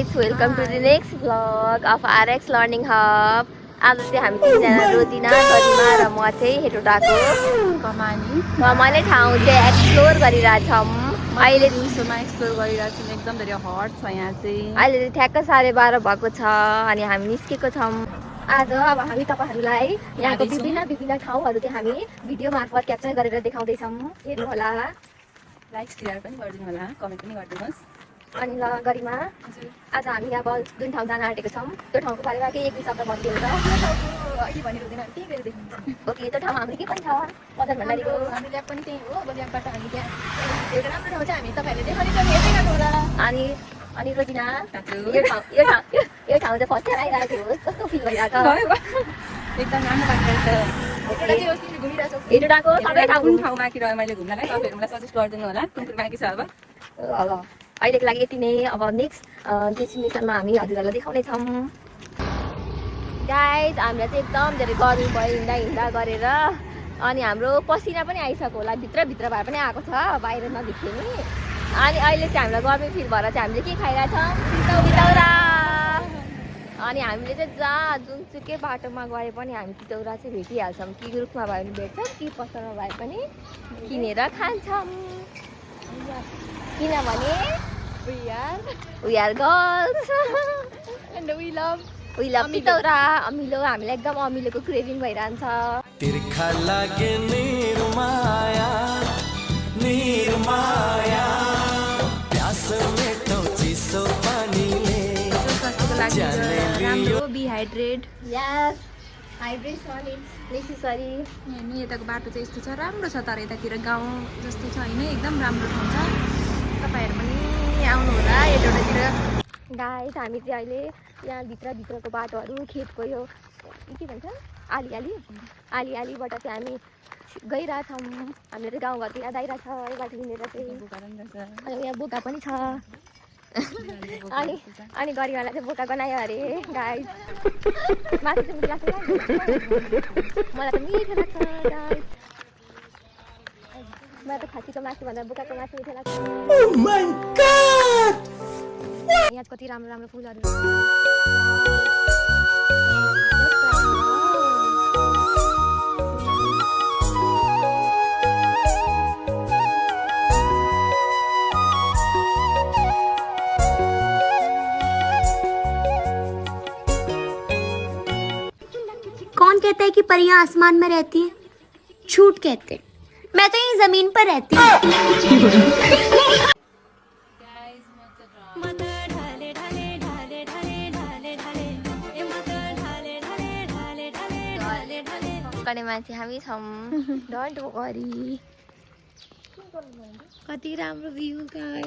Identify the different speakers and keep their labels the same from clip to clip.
Speaker 1: Guys welcome to the next vlog of RX learning hub. आज चाहिँ हामी तिनजना रोजिना गरिमा र म चाहिँ हेटोटाको कमाने ठाउँ चाहिँ एक्सप्लोर गरिरहेछौँ। अहिले
Speaker 2: दिउँसोमा एक्सप्लोर गरिरहेछौँ। एकदम धेरै हट छ यहाँ चाहिँ।
Speaker 1: अहिले चाहिँ ठ्याक्क 12:30 भएको छ अनि हामी निस्केको छौँ। आज अब हामी तपाईँहरूलाई यहाँको विभिन्न ठाउँहरू चाहिँ हामी भिडियो मार्फत क्याप्चर गरेर देखाउँदैछौँ। हेर्नु होला,
Speaker 2: लाइक सेयर पनि गरिदिनु होला, कमेन्ट पनि गरिदिनुहोस्।
Speaker 1: अनि ल गरिमा, आज हामी अब जुन ठाउँ जान आँटेको छौँ त्यो ठाउँको बारेमा केही एक दुई शब्द भनिदिनु त।
Speaker 2: अहिले भनेर हुँदैन, त्यही बेर देख्नुहुन्छ।
Speaker 1: ओके, त्यो ठाउँमा हाम्रो के पनि छ? मदन भण्डारीको
Speaker 2: हाम्रो ल्याब पनि त्यही हो। अब ल्याबबाट हामी त्यहाँ एउटा राम्रो ठाउँ चाहिँ हामी तपाईँहरूले देखाउनेछौँ, हेर्दै गर्नु होला।
Speaker 1: अनि रोजिना, यो ठाउँ चाहिँ फर्स्ट टाइम आइरहेको थियो, कस्तो फिल भइरहेको छ?
Speaker 2: एकदम राम्रो बाँकी घुमिरहेछौँ।
Speaker 1: हेटोटाको सबै ठाउँ
Speaker 2: कुन ठाउँ बाँकी रह्यो मैले घुम्नलाई तपाईँहरू मलाई सजेस्ट गरिदिनु होला, कुन कुन बाँकी छ।
Speaker 1: अब अहिलेको लागि यति नै। अब नेक्स्ट डेस्टिनेसनमा हामी हजुरहरूलाई देखाउने छौँ। गाइज हामीलाई चाहिँ एकदम धेरै गर्मी भयो हिँड्दा गरेर, अनि हाम्रो पसिना पनि आइसक्यो होला, भित्र भए पनि आएको छ, बाहिर नदेखियो नि। अनि अहिले चाहिँ हामीलाई गर्मी फिल भएर चाहिँ हामीले के खाइरहेछौँ? तितौरा। अनि हामीले चाहिँ जुनसुकै बाटोमा गए पनि हामी तितौरा चाहिँ भेटिहाल्छौँ। कि रुखमा भए पनि भेट्छौँ, कि पसलमा भए पनि किनेर खान्छौँ। किनभने we are girls
Speaker 2: and we love
Speaker 1: तितौरा। अमिलो, हामीलाई एकदम अमिलोको क्रेभिङ भइरहन्छ।
Speaker 3: तिर्खा लागे निर्माया निर्माया प्यास मेटो चिसो पानीले
Speaker 2: राम्रो dehydrate.
Speaker 1: Yes, hydration is necessary.
Speaker 2: हेर्नु यताको बाटो चाहिँ यस्तो छ, राम्रो छ, तर यतातिर गाउँ जस्तो छ होइन, एकदम राम्रो ठाउँ छ। तपाईँहरू पनि आउनु होला यतातिर।
Speaker 1: गाइस हामी चाहिँ अहिले यहाँ भित्रको बाटोहरू खेतको यो के भन्छ आलीबाट चाहिँ हामी गइरहेछौँ। हामीले चाहिँ गाउँघरको याद आइरहेछ यो बाटो हिँडेर चाहिँ। यहाँ बोका पनि छ। अनि गरिवाला चाहिँ बोका बनायो अरे गाइस। मासु चाहिँ मिठो लाग्छ, मलाई त मिठो लाग्छ गाइस। मलाई त खसीको मासु भन्दा बोकाको मासु मिठो लाग्छ।
Speaker 3: Oh my God!
Speaker 1: यहाँ कति राम्रो फुलहरू।
Speaker 4: कौन कहता है कि परियां आसमान में रहती है? झूठ कहते हैं। मैं तो यहीं जमीन पर रहती हूँ।
Speaker 1: गर्ने मान्छे हामी छौँ। Don't worry. कति राम्रो भ्यू गाइस।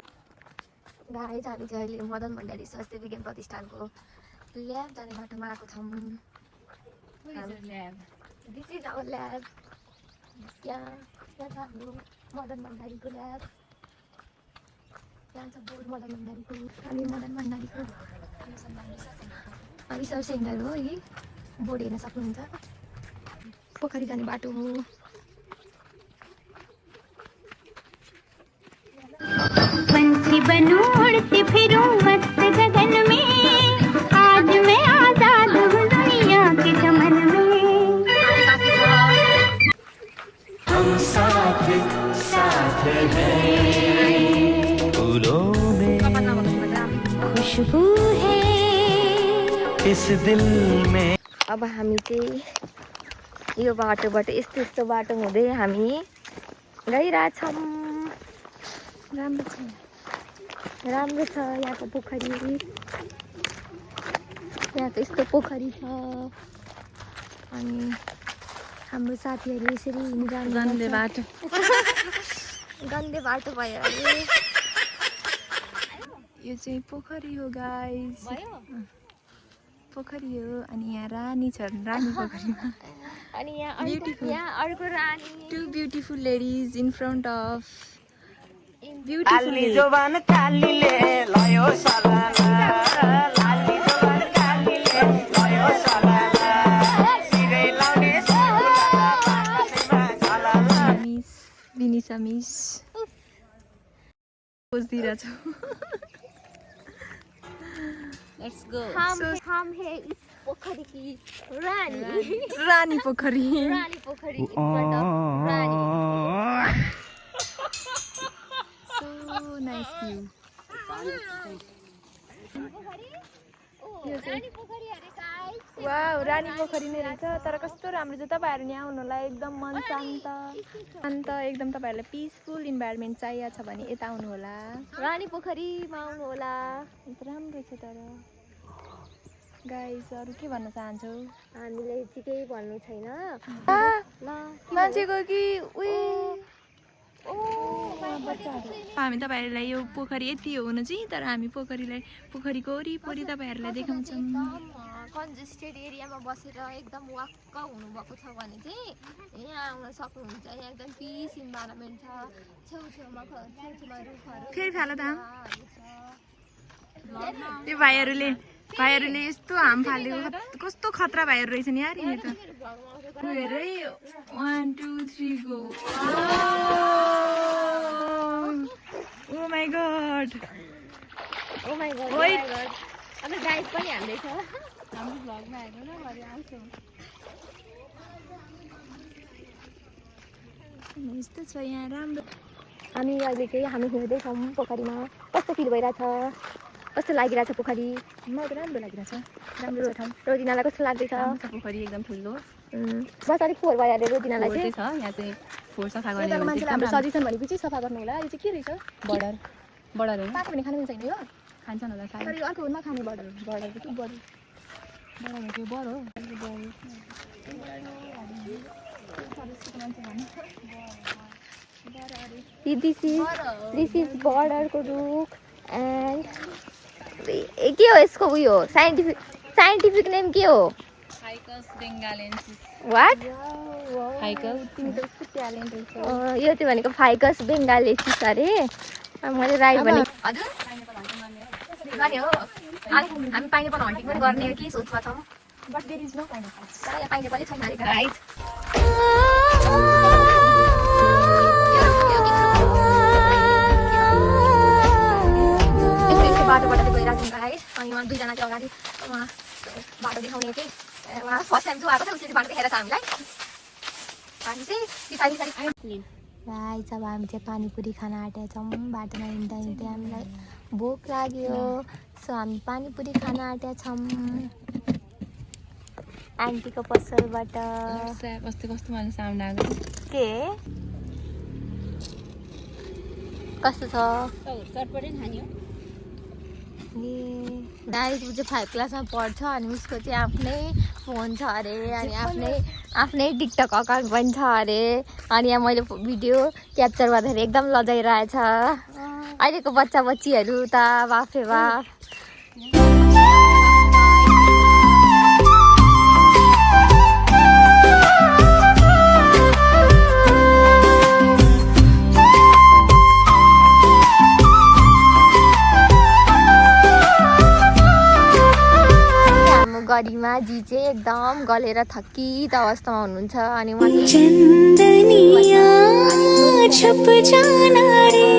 Speaker 1: हामी चाहिँ अहिले मदन भण्डारी स्वास्थ्य विज्ञान प्रतिष्ठानको ल्याब जाने बाटोमा आएको छौँ। This is our lab. यहाँ छ हाम्रो मदन भण्डारीको ल्याब। यहाँ छ बोर्ड मदन भण्डारीको। हामी मदन भण्डारीको रिसर्च सेन्टर हो। यही बोर्ड हेर्न सक्नुहुन्छ। पोखरी जाने बाटो हो।
Speaker 4: पंछी बनूं उड़ती फिरूं मस्त गगन में, आज मैं आजाद हूँ दुनिया के चमन में।
Speaker 3: हम साथ साथ हैं फूलों में
Speaker 4: खुशबू है
Speaker 3: इस दिल में।
Speaker 1: अब हामी चाहिँ यो बाटोबाट यस्तो बाटो हुँदै हामी गइरहेछौँ। राम्रो छ यहाँको पोखरी। यहाँ त यस्तो पोखरी छ। अनि हाम्रो साथीहरू यसरी हिँडिरहनु
Speaker 2: गन्दे बाटो।
Speaker 1: गन्दे बाटो भयो अरे।
Speaker 2: यो चाहिँ पोखरी हो गाइस, पोखरी हो। अनि यहाँ रानी छ, रानी पोखरीमा।
Speaker 1: अनि यहाँ अर्को रानी।
Speaker 2: Two beautiful ladies in front of
Speaker 3: लाली जोबान कालीले लयो सलाला लाली जोबान कालीले लयो सलाला सिरै लाउने सलाला
Speaker 2: मिस विनिसा मिस पोज दिइरहेछ। लेट्स गो
Speaker 1: हम है इस पोखरी की रानी
Speaker 2: Rani Pokhari
Speaker 1: Rani Pokhari in front of Rani
Speaker 2: so nice view
Speaker 1: Rani Pokhari अरे गाइस
Speaker 2: वाउ रानी पोखरी नै रहेछ तर कस्तो राम्रो छ तपाईहरु यहाँ आउनु होला एकदम मन शान्त शान्त एकदम तपाईहरुलाई पिसफुल इन्भाइरोमेन्ट चाहिएको छ भने यता आउनु होला
Speaker 1: रानी पोखरीमा आउनु होला
Speaker 2: राम्रो छ तर गाइस अरु के भन्न चाहन्छौ
Speaker 1: हामीले चाहिँ केही भन्नु छैन ल
Speaker 2: मान्छेको कि उही हामी तपाईहरुलाई यो पोखरी यति हो हुन चाहिँ तर हामी पोखरीको वरिपरि तपाईहरुलाई देखाउँछौँ
Speaker 1: कन्जेस्टेड एरियामा बसेर एकदम वाक्क हुनुभएको छ भने चाहिँ यहाँ आउन सक्नुहुन्छ यहाँ एकदम पिस इन्भाइरोमेन्ट छ छेउछेउमा रुखहरू
Speaker 2: फेरि फाला दाम त्यो भाइहरुले यस्तो हाम फालेको कस्तो खतरा भाइहरु रहेछन् यार यिनी त हेरै 1 2 3 go oh my god
Speaker 1: oh my god अब गाइस पनि हाल्दै छ हाम्रो भ्लगमा हेर्नु न भरे आउँछौँ
Speaker 2: यस्तो छ यहाँ राम्रो
Speaker 1: हामी अहिले चाहिँ हामी हिँड्दैछौँ पोखरीमा कस्तो फिल भइरहेछ कस्तो लागिरहेछ पोखरी
Speaker 2: मलाई त राम्रो लागिरहेछ राम्रो छ ठाउँ
Speaker 1: रोजिनालाई कस्तो लाग्दैछ
Speaker 2: पोखरी एकदम ठुलो
Speaker 1: बस अलिक फोहोर भइहाल्यो रोजिनालाई चाहिँ
Speaker 2: छ यहाँ चाहिँ फोहोर सफा गर्ने
Speaker 1: मान्छेले हाम्रो सजेसन भनेपछि सफा गर्नु होला यो चाहिँ के रहेछ
Speaker 2: बर्डर होइन
Speaker 1: पाएको भने खानु छैन यो
Speaker 2: खान्छन् होला सायद
Speaker 1: तर यो अर्को नखाने बर्डर के बर्डर
Speaker 2: के बर्डर
Speaker 1: दिस इज बर्डरको रुख एन्ड के हो यसको उयो साइन्टिफिक नेम के हो
Speaker 2: हाइकस बेङ्गालेन्सिस
Speaker 1: वाट
Speaker 2: हाइकस
Speaker 1: यो चाहिँ भनेको फाइकस बेङ्गालेसिस अरे मैले राइट भने हजुर हो हामी पाइनएप्पल हन्टिङ पनि गर्ने कि सोचमा छौँ but there is no pineapple तर यहाँ पाइनएप्पलै छैन अरे राइट बाटोबाट चाहिँ गइरहेको छ गाइस अनि उहाँ दुईजना चाहिँ अगाडि उहाँ बाटो देखाउने कि उहाँ फर्स्ट टाइम जो आएको थियो उसले बाटो देखाएर छ हामीलाई हामी चाहिँ पछाडि गाइस अब हामी चाहिँ पानीपुरी खान आँटेका छौँ बाटोमा हिँड्दा हिँड्दै हामीलाई भोक लाग्यो सो हामी पानीपुरी खान आँटेका छौँ आन्टीको पसलबाट
Speaker 2: कस्तो मलाई साउन्ड आएको
Speaker 1: के कस्तो छ गाइस ऊ चाहिँ 5 क्लासमा पढ्छ अनि उसको चाहिँ आफ्नै फोन छ अरे अनि आफ्नै टिकटक अकाउन्ट पनि छ अरे अनि यहाँ मैले भिडियो क्याप्चर गर्दाखेरि एकदम लजाइरहेछ अहिलेको बच्चा बच्चीहरू त बाफे बाफ गरिमा जी चाहिँ एकदम गलेर थकित अवस्थामा हुनुहुन्छ अनि
Speaker 4: चन्दनिया छप जाना रे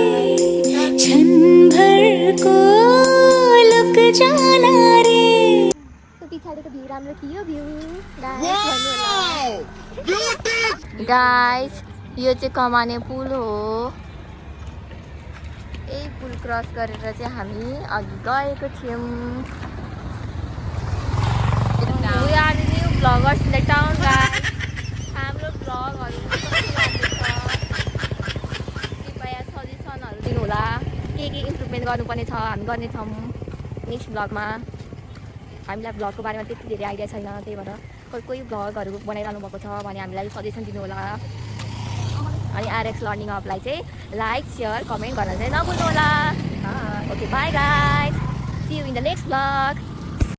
Speaker 4: क्षण भर को लुक जाना रे
Speaker 1: पछाडिको भ्यू राम्रो थियो भ्यू गाइस यो चाहिँ कमाने पुल हो यही पुल क्रस गरेर चाहिँ हामी अघि गएको थियौँ We are the new vloggers in the town, guys. हाम्रो भ्लगहरू कृपया सजेसनहरू दिनु होला के इम्प्रुभमेन्ट गर्नुपर्ने छ हामी गर्नेछौँ नेक्स्ट भ्लगमा हामीलाई भ्लगको बारेमा त्यति धेरै आइडिया छैन त्यही भएर कोही भ्लगहरू बनाइरहनु भएको छ भने हामीलाई सजेसन दिनु होला अनि आरएक्स लर्निङ हबलाई चाहिँ लाइक सेयर कमेन्ट गर्न चाहिँ नभुल्नु होला okay bye guys see you in the next vlog